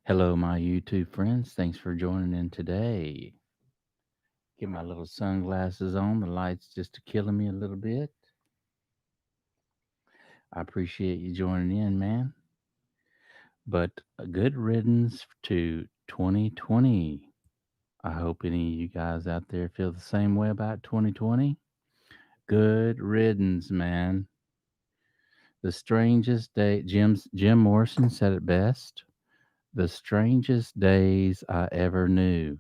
Hello, my YouTube friends. Thanks for joining in today. Get my little sunglasses on. The light's just killing me a little bit. I appreciate you joining in, man. But a good riddance to 2020. I hope any of you guys out there feel the same way about 2020. Good riddance, man. The strangest day, Jim Morrison said it best. The strangest days I ever knew.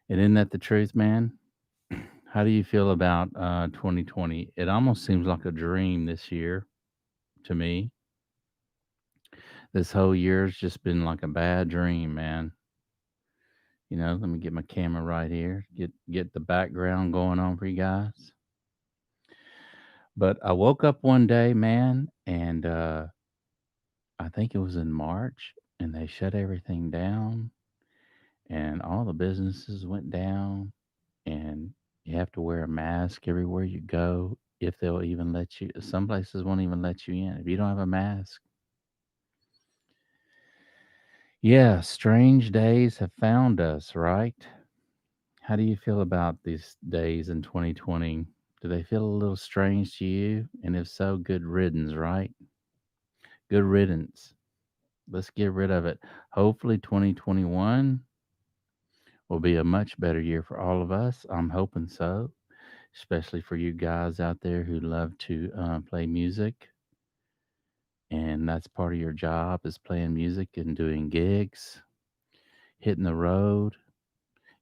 And isn't that the truth, man? How do you feel about 2020? It almost seems like a dream this year to me. This whole year's just been like a bad dream, man. Let me get my camera right here. Get the background going on for you guys. But I woke up one day, man, and I think it was in March, and they shut everything down, and all the businesses went down, and you have to wear a mask everywhere you go. If they'll even let you, some places won't even let you in if you don't have a mask. Yeah, strange days have found us, right? How do you feel about these days in 2020? Do they feel a little strange to you? And if so, good riddance, right? Good riddance. Let's get rid of it. Hopefully, 2021 will be a much better year for all of us. I'm hoping so, especially for you guys out there who love to play music. And that's part of your job is playing music and doing gigs, hitting the road,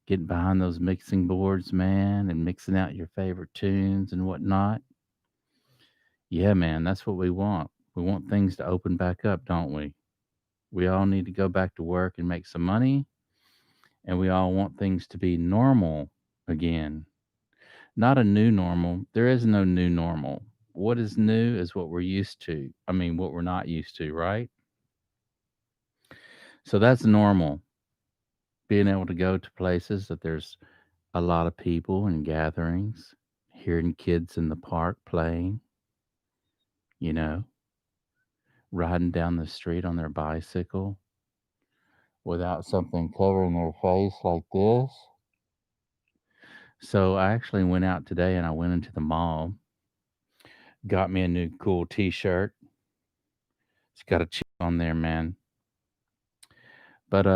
getting behind those mixing boards, man, and mixing out your favorite tunes and whatnot. Yeah, man, that's what we want. We want things to open back up, don't we? We all need to go back to work and make some money, and we all want things to be normal again. Not a new normal. There is no new normal. What is new is what we're used to. I mean, what we're not used to, right? So that's normal. Being able to go to places that there's a lot of people and gatherings, hearing kids in the park playing, you know, riding down the street on their bicycle without something covering their face like this. So I actually went out today and I went into the mall, got me a new cool t-shirt. It's got a chip on there, man. But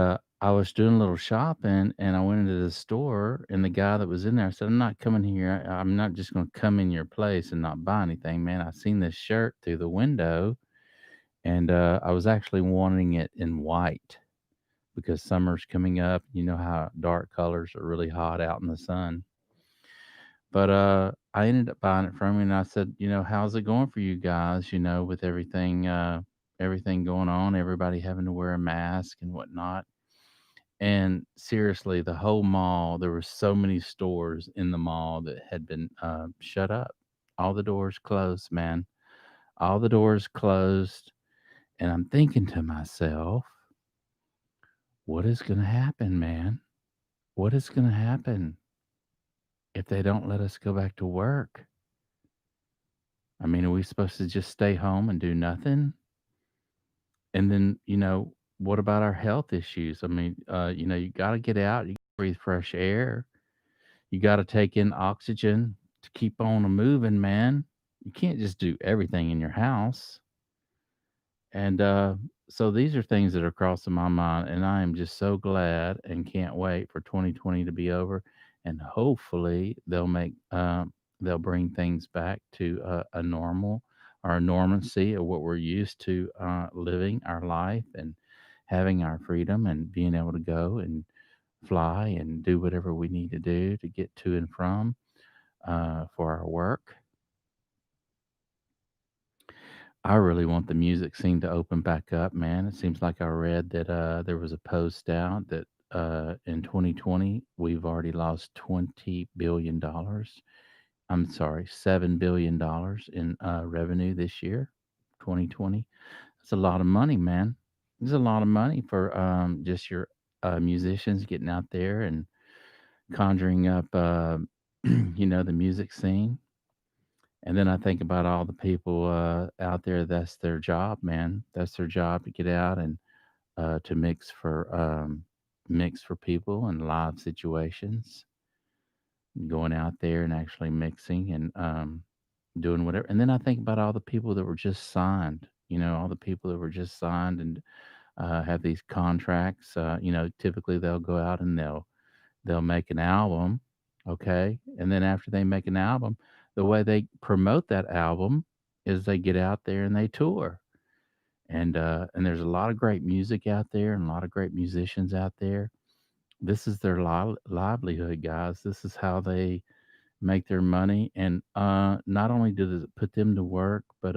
I was doing a little shopping and I went into the store and the guy that was in there, I said, I'm not coming here. I'm not just going to come in your place and not buy anything, man. I seen this shirt through the window and I was actually wanting it in white because summer's coming up. You know how dark colors are really hot out in the sun. But I ended up buying it from him, and I said, how's it going for you guys? With everything going on, everybody having to wear a mask and whatnot. And seriously, the whole mall, there were so many stores in the mall that had been shut up. All the doors closed, man. All the doors closed. And I'm thinking to myself, what is going to happen, man? What is going to happen if they don't let us go back to work? I mean, are we supposed to just stay home and do nothing? And then, what about our health issues? I mean, you got to get out, you gotta breathe fresh air, you got to take in oxygen to keep on moving, man. You can't just do everything in your house. And so these are things that are crossing my mind, and I am just so glad and can't wait for 2020 to be over, and hopefully they'll bring things back to a normal or a normalcy of what we're used to living our life and having our freedom and being able to go and fly and do whatever we need to do to get to and from for our work. I really want the music scene to open back up, man. It seems like I read that there was a post out that in 2020 we've already lost $20 billion. I'm sorry, $7 billion in revenue this year, 2020. That's a lot of money, man. It's a lot of money for just your musicians getting out there and conjuring up, the music scene. And then I think about all the people out there. That's their job, man. That's their job to get out and to mix for people in live situations, going out there and actually mixing and doing whatever. And then I think about all the people that were just signed. All the people that were just signed and have these contracts. Typically they'll go out and they'll make an album, okay, and then after they make an album, the way they promote that album is they get out there and they tour. And there's a lot of great music out there and a lot of great musicians out there. This is their livelihood, guys. This is how they make their money. And not only does it put them to work, but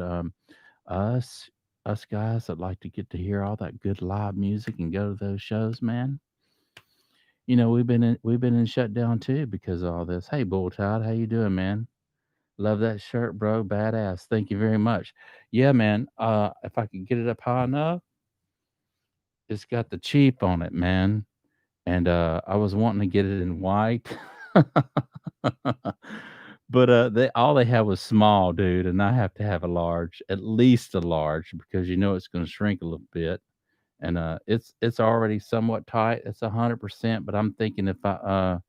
us us guys that like to get to hear all that good live music and go to those shows, man. We've been in shutdown too because of all this. Hey, Bull Tide, how you doing, man? Love that shirt, bro. Badass. Thank you very much. Yeah, man. If I could get it up high enough, it's got the cheap on it, man. And I was wanting to get it in white. But they had was small, dude, and I have to have a large, at least a large, because it's going to shrink a little bit. And it's already somewhat tight. It's 100%, but I'm thinking if I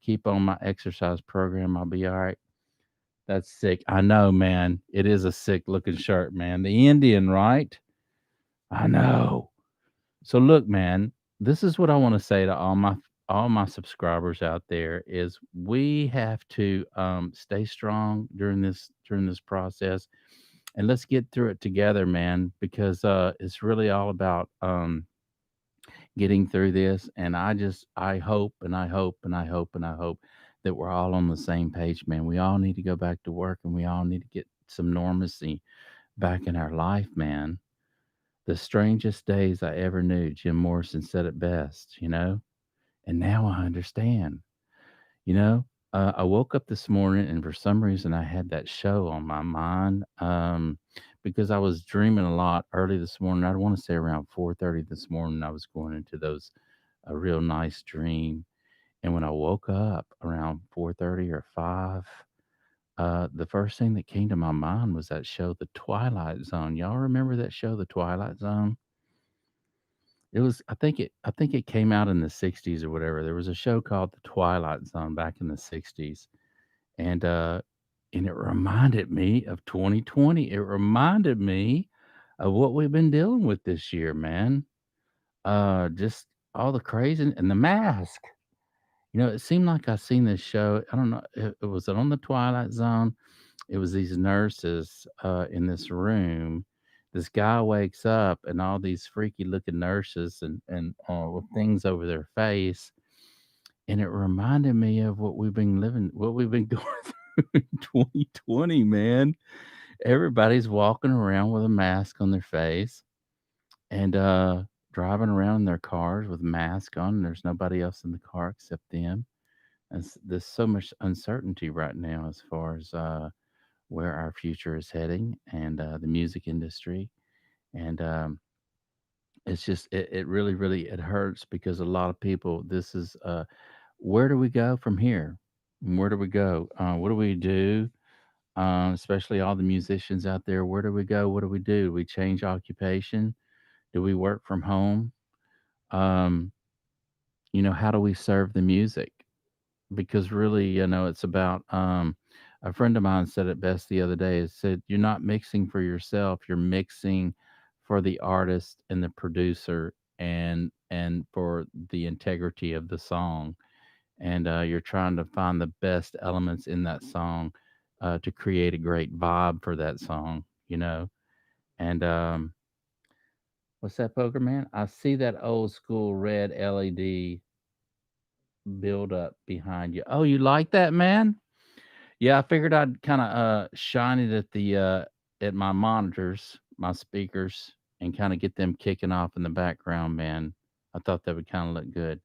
keep on my exercise program, I'll be all right. That's sick. I know, man. It is a sick looking shirt, man. The Indian, right? I know. So look, man, this is what I want to say to all my subscribers out there is we have to stay strong during this process, and let's get through it together, man, because it's really all about getting through this. And I hope and I hope and I hope and I hope that we're all on the same page, man. We all need to go back to work and we all need to get some normalcy back in our life, man. The strangest days I ever knew, Jim Morrison said it best. And now I understand. You know, I woke up this morning and for some reason I had that show on my mind because I was dreaming a lot early this morning. I want to say around 4:30 this morning. I was going into those a real nice dream, and when I woke up around 4:30 or 5, the first thing that came to my mind was that show, The Twilight Zone. Y'all remember that show, The Twilight Zone? It was I think it came out in the 60s or whatever. There was a show called The Twilight Zone back in the 60s. And it reminded me of 2020. It reminded me of what we've been dealing with this year, man. Just all the crazy and the mask. It seemed like I seen this show. I don't know. It was on the Twilight Zone. It was these nurses in this room. This guy wakes up, and all these freaky looking nurses and with things over their face, and it reminded me of what we've been going through in 2020, man. Everybody's walking around with a mask on their face and driving around in their cars with mask on. And there's nobody else in the car except them. There's so much uncertainty right now as far as where our future is heading and the music industry. And it's just it really really it hurts because a lot of people. This is where do we go from here? Where do we go? What do we do? Especially all the musicians out there. Where do we go? What do we do? Do we change occupation? Do we work from home? Um, how do we serve the music? Because really, it's about a friend of mine said it best the other day. It said, "You're not mixing for yourself. You're mixing for the artist and the producer and for the integrity of the song." And you're trying to find the best elements in that song to create a great vibe for that song. And what's that, Poker Man? I see that old school red LED build up behind you. Oh, you like that, man? Yeah, I figured I'd kind of shine it at my monitors, my speakers, and kind of get them kicking off in the background, man. I thought that would kind of look good.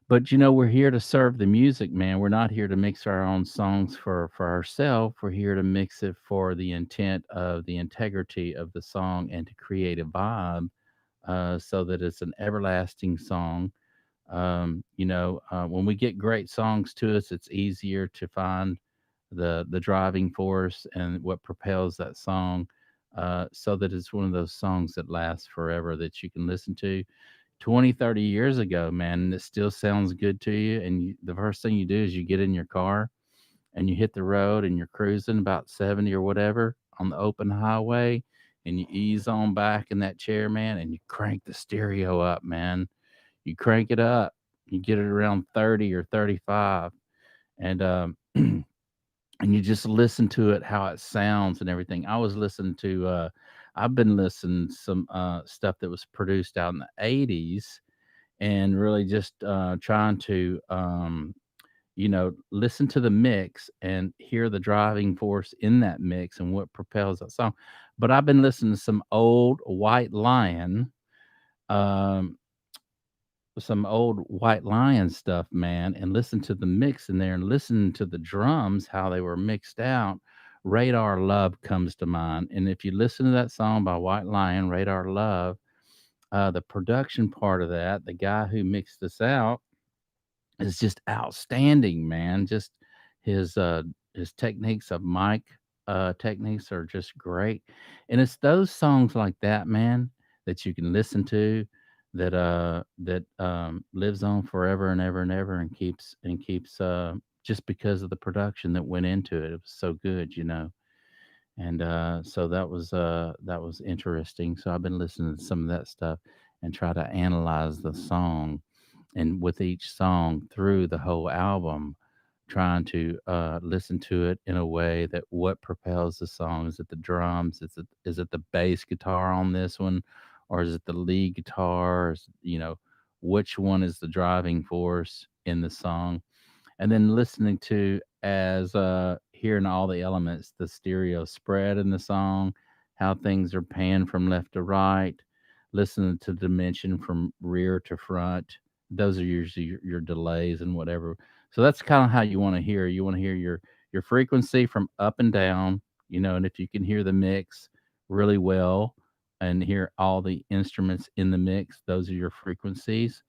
But we're here to serve the music, man. We're not here to mix our own songs for ourselves. We're here to mix it for the intent of the integrity of the song and to create a vibe, so that it's an everlasting song. When we get great songs to us, it's easier to find the driving force and what propels that song so that it's one of those songs that lasts forever that you can listen to 20, 30 years ago, man, and it still sounds good to you. And the first thing you do is you get in your car and you hit the road and you're cruising about 70 or whatever on the open highway, and you ease on back in that chair, man, and you crank the stereo up, man. You crank it up, you get it around 30 or 35, and and you just listen to it, how it sounds and everything. I was listening to I've been listening to some stuff that was produced out in the 80s, and really just trying to listen to the mix and hear the driving force in that mix and what propels that song. But I've been listening to um, some old White Lion stuff, man, and listen to the mix in there and listen to the drums, how they were mixed out. Radar Love comes to mind. And if you listen to that song by White Lion, Radar Love, the production part of that, the guy who mixed this out, is just outstanding, man. Just his uh his techniques of mic techniques are just great. And it's those songs like that, man, that you can listen to that lives on forever and ever and ever and keeps just because of the production that went into it. It was so good, you know. And so that was interesting. So I've been listening to some of that stuff and try to analyze the song, and with each song through the whole album, trying to listen to it in a way that what propels the song. Is it the drums? Is it the bass guitar on this one, or is it the lead guitar? Which one is the driving force in the song? And then listening to as hearing all the elements, the stereo spread in the song, how things are panned from left to right, listening to dimension from rear to front. Those are usually your delays and whatever. So that's kind of how you want to hear. You want to hear your frequency from up and down, and if you can hear the mix really well and hear all the instruments in the mix, those are your frequencies.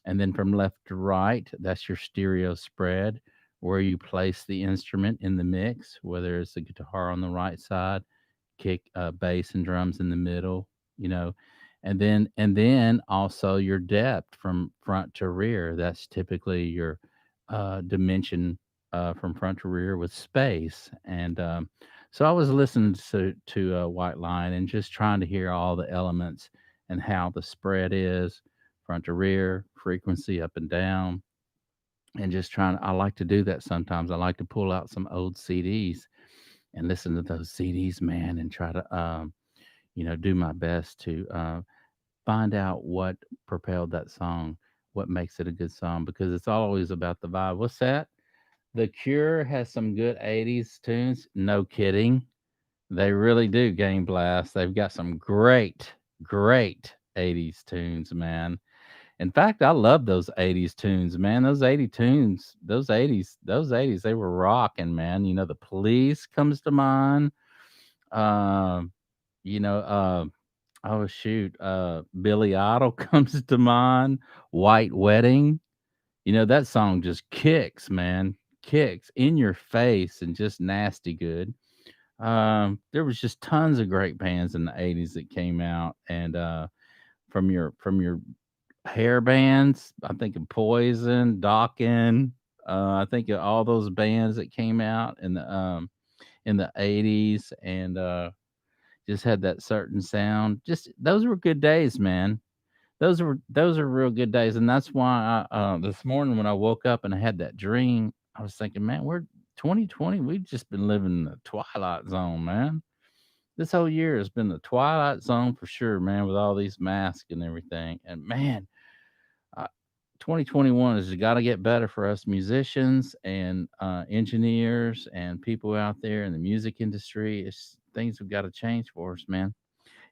And then from left to right, that's your stereo spread, where you place the instrument in the mix, whether it's the guitar on the right side, kick, bass, and drums in the middle, you know, and then also your depth from front to rear. That's typically your dimension from front to rear with space. And so I was listening to White Line and just trying to hear all the elements and how the spread is front to rear, frequency up and down, and just trying. I like to do that sometimes. I like to pull out some old CDs and listen to those CDs, man, and try to do my best to find out what propelled that song, what makes it a good song, because it's always about the vibe. What's that? The Cure has some good 80s tunes. No kidding. They really do, Game Blast. They've got some great, great 80s tunes, man. In fact, I love those 80s tunes, man. Those 80 tunes, those 80s, they were rocking, man. The Police comes to mind. Um, you know, oh shoot, Billy Idol comes to mind. White Wedding. That song just kicks, man. Kicks in your face and just nasty good. There was just tons of great bands in the 80s that came out, and from your hair bands. I'm thinking Poison, Dokken. I think of all those bands that came out in the 80s, and just had that certain sound. Just those were good days, man. Those are real good days, and that's why this morning when I woke up and I had that dream, I was thinking, man, we're 2020. We've just been living in the twilight zone, man. This whole year has been the twilight zone for sure, man, with all these masks and everything. And man, uh, 2021 has got to get better for us musicians and engineers and people out there in the music industry. Things have got to change for us, man.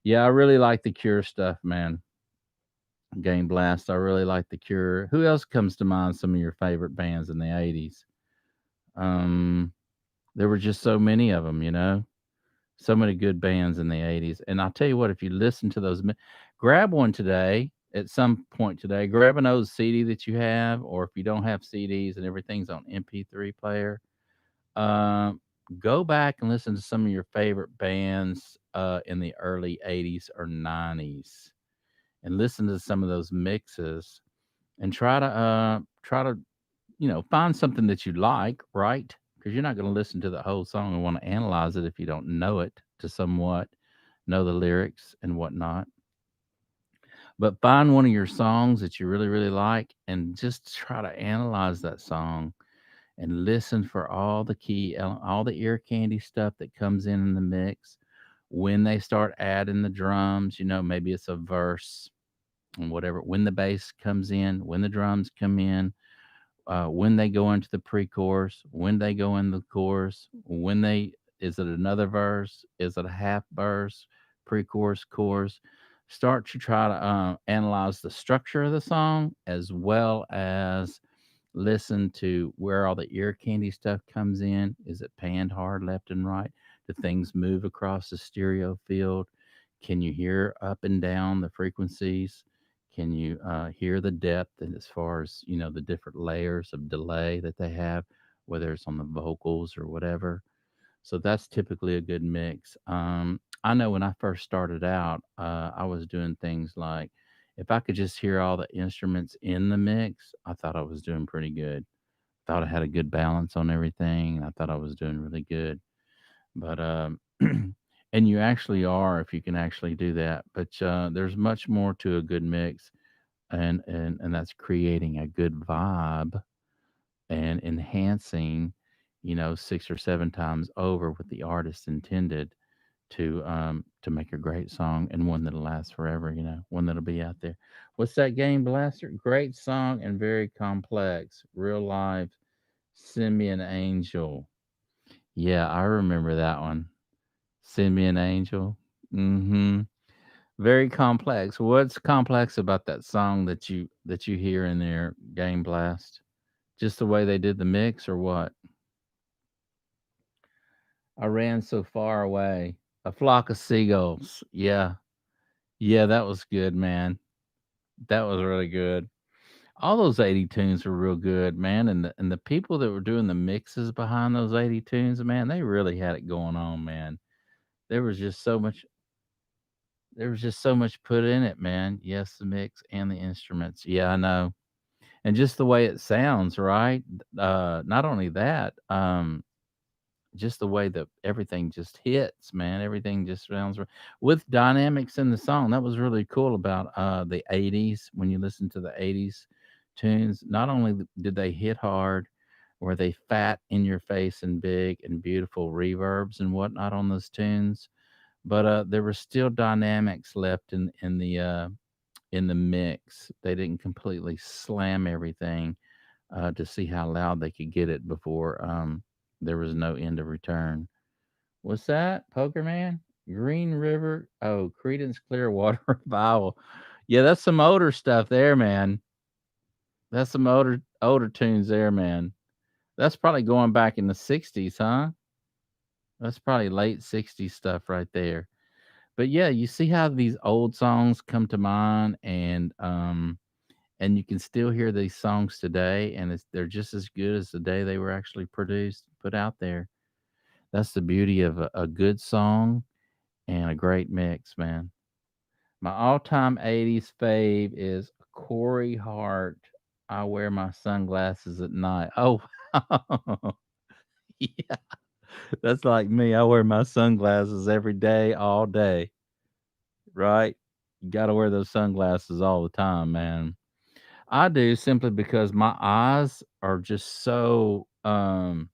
Yeah, I really like the Cure stuff, man. Game Blast. I really like the Cure. Who else comes to mind? Some of your favorite bands in the 80s? Um, there were just so many of them, so many good bands in the 80s. And I'll tell you what, if you listen to those, grab one today, at some point today, grab an old CD that you have, or if you don't have CDs and everything's on MP3 player, um, go back and listen to some of your favorite bands in the early 80s or 90s and listen to some of those mixes and try to find something that you like, right? Because you're not going to listen to the whole song and want to analyze it if you don't know it to somewhat know the lyrics and whatnot. But find one of your songs that you really, really like and just try to analyze that song and listen for all the all the ear candy stuff that comes in the mix. When they start adding the drums, maybe it's a verse and whatever. When the bass comes in, when the drums come in, when they go into the pre-chorus, when they go in the chorus, when they is it another verse, is it a half verse, pre-chorus, chorus. Start to try to analyze the structure of the song as well as listen to where all the ear candy stuff comes in. Is it panned hard left and right? Do things move across the stereo field? Can you hear up and down the frequencies? Can you hear the depth and as far as the different layers of delay that they have, whether it's on the vocals or whatever? So that's typically a good mix. I know when I first started out, I was doing things like if I could just hear all the instruments in the mix, I thought I was doing pretty good. Thought I had a good balance on everything. I thought I was doing really good. But and you actually are if you can actually do that. But there's much more to a good mix, and that's creating a good vibe and enhancing, six or seven times over what the artist intended to make a great song and one that'll last forever, one that'll be out there. What's that game, Blaster? Great song and very complex. Real life Send Me an Angel. Yeah, I remember that one. Send Me an Angel. Mm-hmm. Very complex. What's complex about that song that you hear in there, Game Blast? Just the way they did the mix or what? I ran so far away. A flock of seagulls. Yeah. Yeah, that was good, man. That was really good. All those 80 tunes were real good, man. And the people that were doing the mixes behind those 80 tunes, man, they really had it going on, man. There was just so much there was just so much put in it, man. Yes, the mix and the instruments. Yeah, I know. And just the way it sounds, right? Not only that, just the way that everything just hits, man. Everything just sounds with dynamics in the song. That was really cool about the 80s when you listen to the 80s tunes. Not only did they hit hard, were they fat in your face and big and beautiful reverbs and whatnot on those tunes, but there were still dynamics left in the mix. They didn't completely slam everything to see how loud they could get it before there was no end of return. What's that, Poker Man? Green River. Oh, Credence Clearwater Revival. Yeah, that's some older stuff there, man. That's some older tunes there, man. That's probably going back in the '60s, huh? That's probably late '60s stuff right there. But yeah, you see how these old songs come to mind, and you can still hear these songs today, and they're just as good as the day they were actually produced, put out there. That's the beauty of a good song and a great mix, man. My all-time '80s fave is Corey Hart. I wear my sunglasses at night. Oh, yeah, that's like me. I wear my sunglasses every day, all day, right? You got to wear those sunglasses all the time, man. I do simply because my eyes are just so light.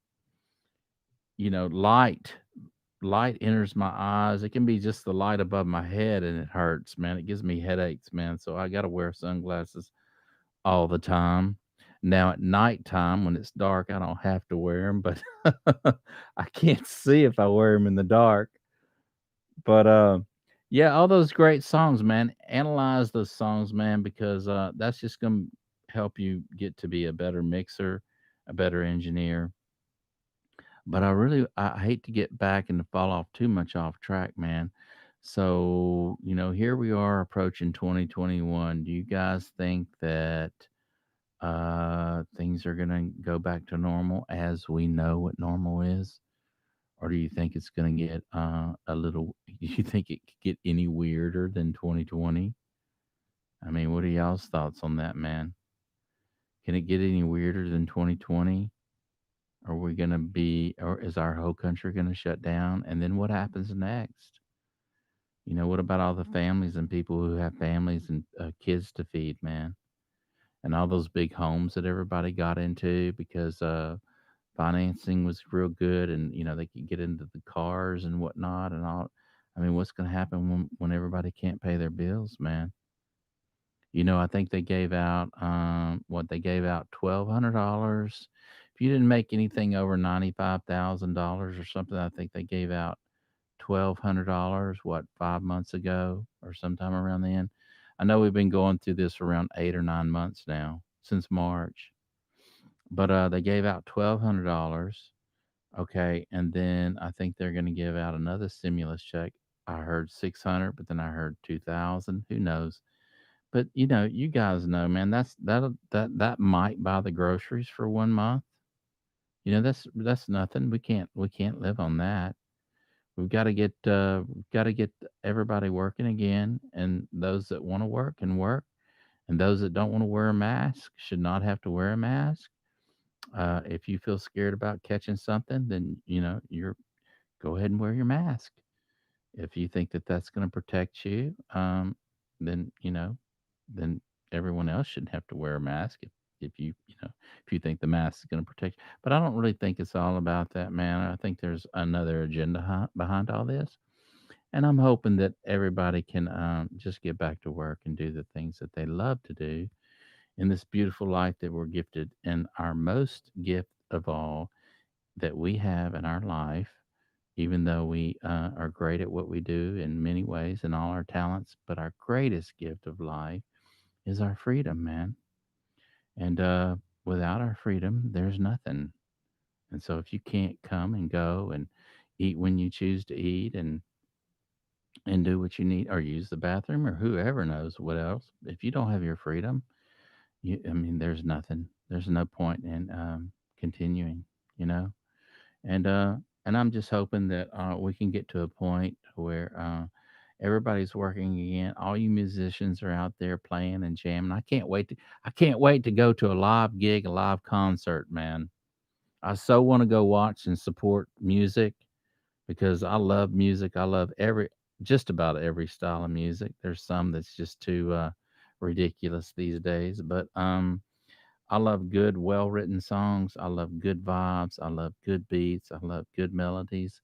Light enters my eyes. It can be just the light above my head and it hurts, man. It gives me headaches, man. So I got to wear sunglasses all the time. Now at nighttime when it's dark, I don't have to wear them, but I can't see if I wear them in the dark. But yeah, all those great songs, man. Analyze those songs, man, because that's just gonna help you get to be a better mixer, a better engineer. But I hate to get back and to fall off too much off track, man. So, here we are approaching 2021. Do you guys think that things are gonna go back to normal as we know what normal is? Or do you think it's gonna get a little You think it could get any weirder than 2020? I mean, what are y'all's thoughts on that, man? Can it get any weirder than 2020? Are we going to be, or is our whole country going to shut down? And then what happens next? What about all the families and people who have families and kids to feed, man? And all those big homes that everybody got into because financing was real good and, they could get into the cars and whatnot and all. I mean, what's going to happen when everybody can't pay their bills, man? I think they gave out what they gave out $1,200. If you didn't make anything over $95,000 or something, I think they gave out $1,200. What 5 months ago or sometime around then. I know we've been going through this around 8 or 9 months now since March, but they gave out $1,200. Okay, and then I think they're going to give out another stimulus check. I heard 600, but then I heard 2,000. Who knows? But you guys know, man, that might buy the groceries for 1 month. That's nothing. We can't live on that. We've got to get everybody working again, and those that want to work can work, and those that don't want to wear a mask should not have to wear a mask. If you feel scared about catching something, then you're go ahead and wear your mask. If you think that that's going to protect you, then then everyone else shouldn't have to wear a mask if you think the mask is going to protect you. But I don't really think it's all about that, man. I think there's another agenda behind all this, and I'm hoping that everybody can just get back to work and do the things that they love to do in this beautiful life that we're gifted, and our most gift of all that we have in our life, even though we are great at what we do in many ways and all our talents, but our greatest gift of life is our freedom, man. And without our freedom, there's nothing. And so if you can't come and go and eat when you choose to eat and do what you need or use the bathroom or whoever knows what else, if you don't have your freedom, I mean, there's nothing. There's no point in continuing, you know. And I'm just hoping that we can get to a point where everybody's working again. All you musicians are out there playing and jamming. I can't wait to go to a live gig, a live concert, man. I so want to go watch and support music because I love music. I love just about every style of music. There's some that's just too ridiculous these days, but I love good, well written songs. I love good vibes. I love good beats. I love good melodies.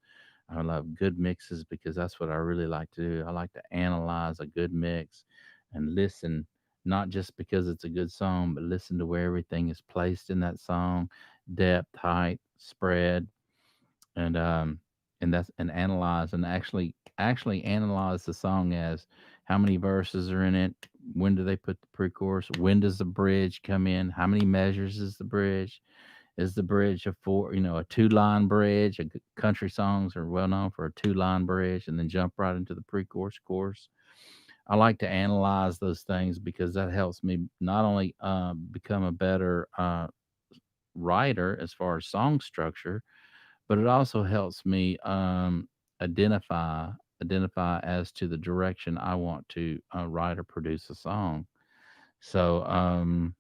I love good mixes because that's what I really like to do. I like to analyze a good mix and listen, not just because it's a good song, but listen to where everything is placed in that song, depth, height, spread, and analyze and actually analyze the song as how many verses are in it, when do they put the pre-chorus, when does the bridge come in, how many measures is the bridge a four, a two-line bridge. Country songs are well known for a two-line bridge and then jump right into the pre-chorus chorus. I like to analyze those things because that helps me not only become a better writer as far as song structure, but it also helps me identify identify as to the direction I want to write or produce a song. So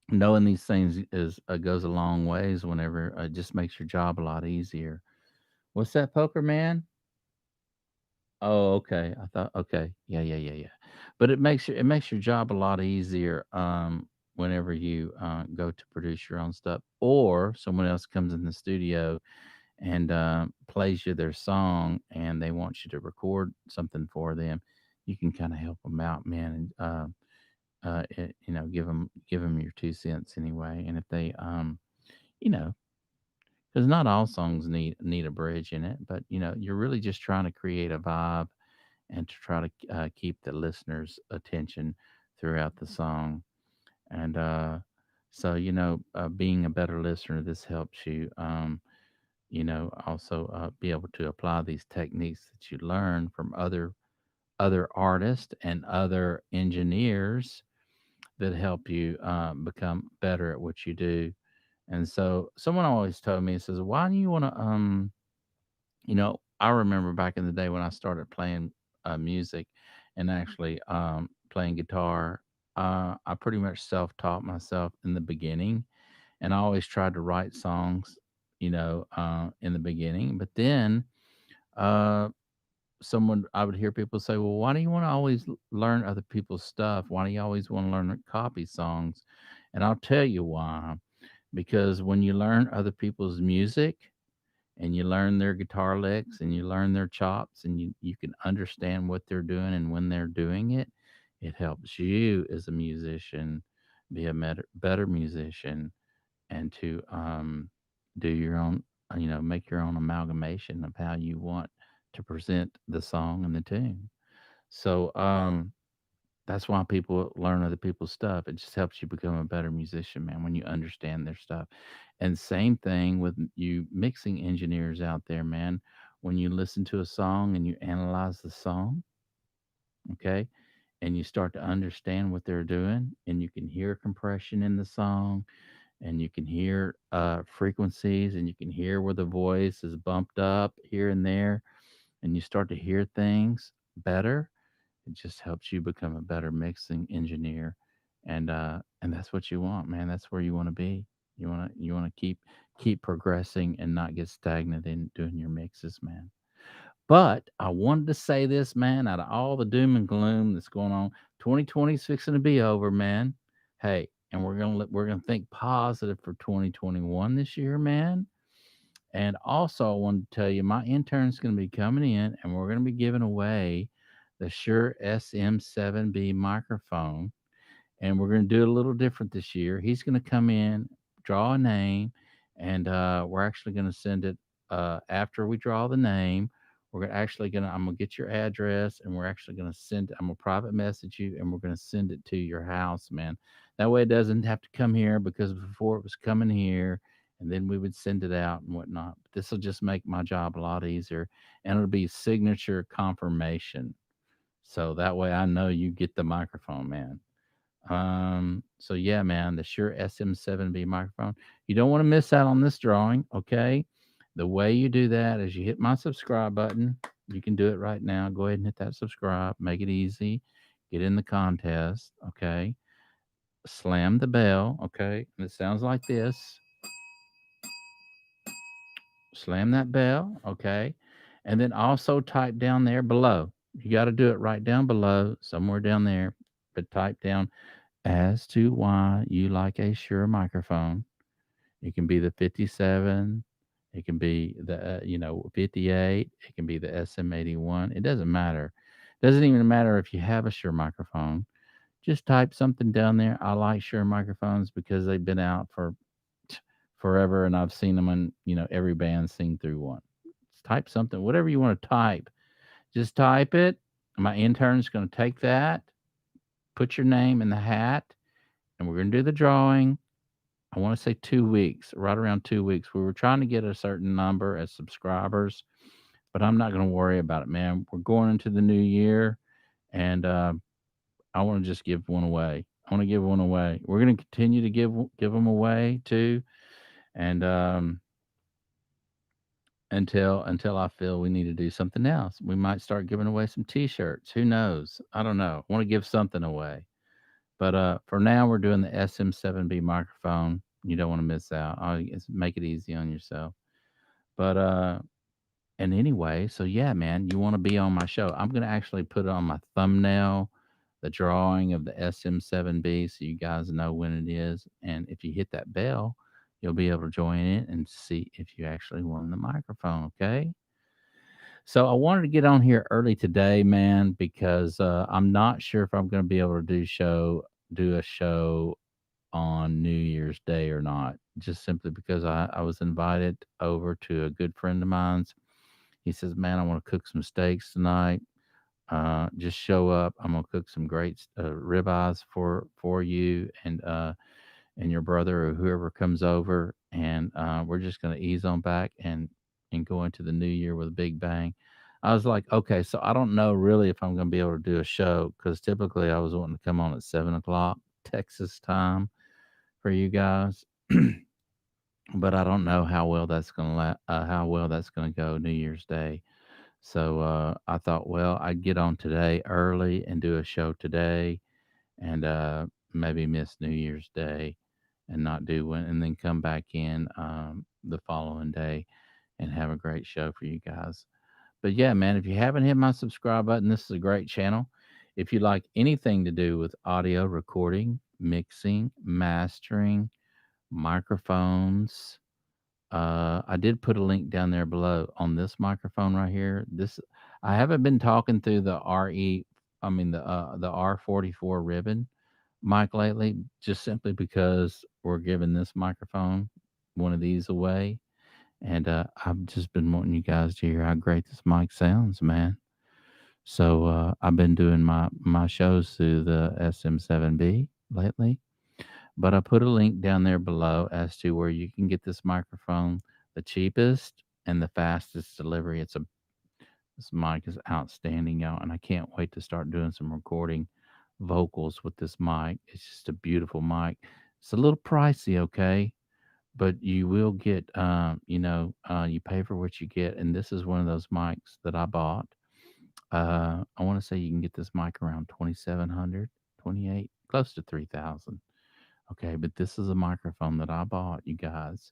knowing these things is goes a long ways. Whenever it just makes your job a lot easier. What's that, poker man? Oh, okay. I thought okay, yeah, yeah, yeah, yeah. But it makes your job a lot easier whenever you go to produce your own stuff, or someone else comes in the studio and plays you their song and they want you to record something for them. You can kind of help them out, man, and give them your 2 cents anyway. And if they you know because not all songs need a bridge in it, but you're really just trying to create a vibe and to try to keep the listener's attention throughout the song. And so being a better listener, this helps you also be able to apply these techniques that you learn from other artists and other engineers that help you become better at what you do. And so someone always told me, says, why do you want to I remember back in the day when I started playing music and actually playing guitar. I pretty much self-taught myself in the beginning, and I always tried to write songs, in the beginning. But then, uh, someone I would hear people say, "Well, why do you want to always learn other people's stuff? Why do you always want to learn to copy songs?" And I'll tell you why. Because when you learn other people's music and you learn their guitar licks and you learn their chops and you can understand what they're doing and when they're doing it, it helps you as a musician be a better musician and to do your own, make your own amalgamation of how you want to present the song and the tune. So that's why people learn other people's stuff. It just helps you become a better musician, man, when you understand their stuff. And same thing with you mixing engineers out there, man. When you listen to a song and you analyze the song, okay, and you start to understand what they're doing, and you can hear compression in the song, and you can hear frequencies, and you can hear where the voice is bumped up here and there, and you start to hear things better. It just helps you become a better mixing engineer, and that's what you want, man. That's where you want to be. You want to keep progressing and not get stagnant in doing your mixes, man. But I wanted to say this, man. Out of all the doom and gloom that's going on, 2020 is fixing to be over, man. Hey, and we're gonna think positive for 2021 this year, man. And also, I wanted to tell you, my intern's going to be coming in, and we're going to be giving away the Shure SM7B microphone, and we're going to do it a little different this year. He's going to come in, draw a name, and we're actually going to send it after we draw the name. I'm going to get your address, and we're actually going to send. I'm going to private message you, and we're going to send it to your house, man. That way, it doesn't have to come here because before it was coming here, and then we would send it out and whatnot. But this will just make my job a lot easier, and it'll be signature confirmation. So that way, I know you get the microphone, man. So yeah, man, the Shure SM7B microphone. You don't want to miss out on this drawing, okay? The way you do that is you hit my subscribe button. You can do it right now. Go ahead and hit that subscribe. Make it easy. Get in the contest, okay? Slam the bell, okay? And it sounds like this. Slam that bell, okay? And then also type down there below. You got to do it right down below, somewhere down there, but type down as to why you like a Shure microphone. It can be the 57, it can be the 58, it can be the SM81. It doesn't matter. It doesn't even matter if you have a Shure microphone. Just type something down there. I like Shure microphones because they've been out for forever, and I've seen them in every band sing through one. Just type something, whatever you want to type. Just type it. My intern's going to take that, put your name in the hat, and we're going to do the drawing. I want to say 2 weeks, right around 2 weeks. We were trying to get a certain number as subscribers, but I'm not going to worry about it, man. We're going into the new year, and I want to just give one away. I want to give one away. We're going to continue to give them away too, and until I feel we need to do something else. We might start giving away some T-shirts. Who knows? I don't know. I want to give something away. But for now, we're doing the SM7B microphone. You don't want to miss out. Make it easy on yourself. But and anyway, so yeah, man, you want to be on my show. I'm gonna actually put it on my thumbnail, the drawing of the SM7B, so you guys know when it is. And if you hit that bell, you'll be able to join in and see if you actually won the microphone. Okay. So I wanted to get on here early today, man, because I'm not sure if I'm going to be able to do a show on New Year's Day or not. Just simply because I was invited over to a good friend of mine's. He says, "Man, I want to cook some steaks tonight. Just show up. I'm gonna cook some great ribeyes for you and your brother or whoever comes over, and we're just gonna ease on back and go into the new year with a big bang." I was like, okay, so I don't know really if I'm gonna be able to do a show because typically I was wanting to come on at 7 o'clock Texas time for you guys, but I don't know how well that's gonna go New Year's Day. So I thought, well, I'd get on today early and do a show today, and maybe miss New Year's Day and not do one, and then come back in the following day and have a great show for you guys. But yeah, man, if you haven't hit my subscribe button, this is a great channel. If you like anything to do with audio recording, mixing, mastering, microphones, I did put a link down there below on this microphone right here. This I haven't been talking through the the R44 ribbon mic lately, just simply because we're giving this microphone one of these away, and I've just been wanting you guys to hear how great this mic sounds, man. So I've been doing my shows through the SM7B lately, but I put a link down there below as to where you can get this microphone the cheapest and the fastest delivery. This mic is outstanding, y'all, and I can't wait to start doing some recording vocals with this mic. It's just a beautiful mic. It's a little pricey, okay, but you will get, you pay for what you get, and this is one of those mics that I bought. I want to say you can get this mic around 2,700, 28, close to 3,000. Okay, but this is a microphone that I bought, you guys,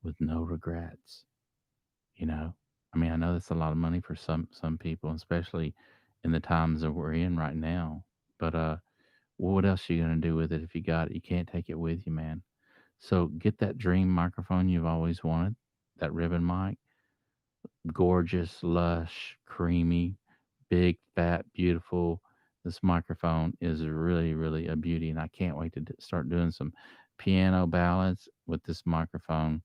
with no regrets. You know, I mean, I know that's a lot of money for some people, especially in the times that we're in right now. But what else are you gonna do with it if you got it? You can't take it with you, man. So get that dream microphone you've always wanted, that ribbon mic, gorgeous, lush, creamy, big, fat, beautiful. This microphone is really, really a beauty, and I can't wait to start doing some piano ballads with this microphone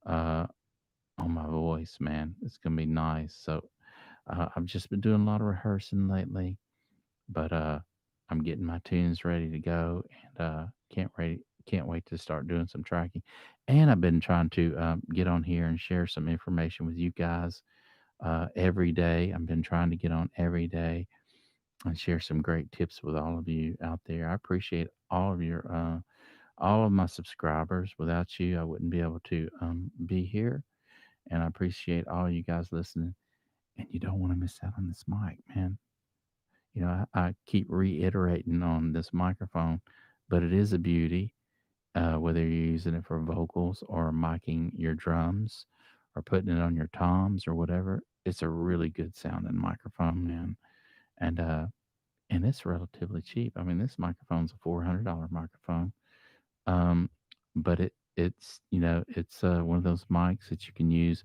uh, on my voice, man. It's gonna be nice. So I've just been doing a lot of rehearsing lately, but I'm getting my tunes ready to go, and can't wait to start doing some tracking. And I've been trying to get on here and share some information with you guys every day. I've been trying to get on every day and share some great tips with all of you out there. I appreciate all of my subscribers. Without you, I wouldn't be able to be here. And I appreciate all you guys listening. And you don't want to miss out on this mic, man. You know, I keep reiterating on this microphone, but it is a beauty. Whether you're using it for vocals or miking your drums or putting it on your toms or whatever, it's a really good sounding microphone, man. And and it's relatively cheap. I mean, this microphone's a $400 microphone. Um, but it's one of those mics that you can use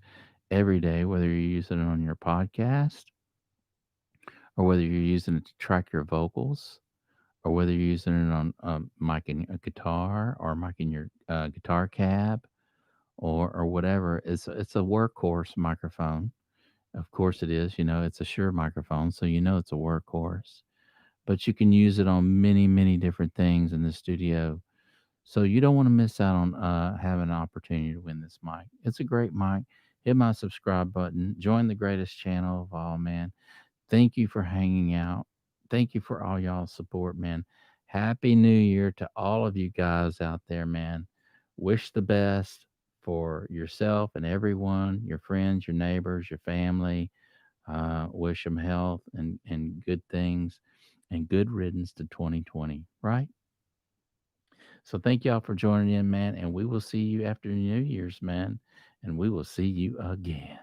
every day, whether you're using it on your podcast or whether you're using it to track your vocals or whether you're using it on miking a guitar or miking your guitar cab or whatever. It's a workhorse microphone. Of course it is. You know, it's a Shure microphone, so you know it's a workhorse. But you can use it on many, many different things in the studio. So you don't want to miss out on having an opportunity to win this mic. It's a great mic. Hit my subscribe button. Join the greatest channel of all, man. Thank you for hanging out. Thank you for all y'all's support, man. Happy New Year to all of you guys out there, man. Wish the best for yourself and everyone, your friends, your neighbors, your family. Wish them health and good things and good riddance to 2020, right? So thank y'all for joining in, man. And we will see you after New Year's, man. And we will see you again.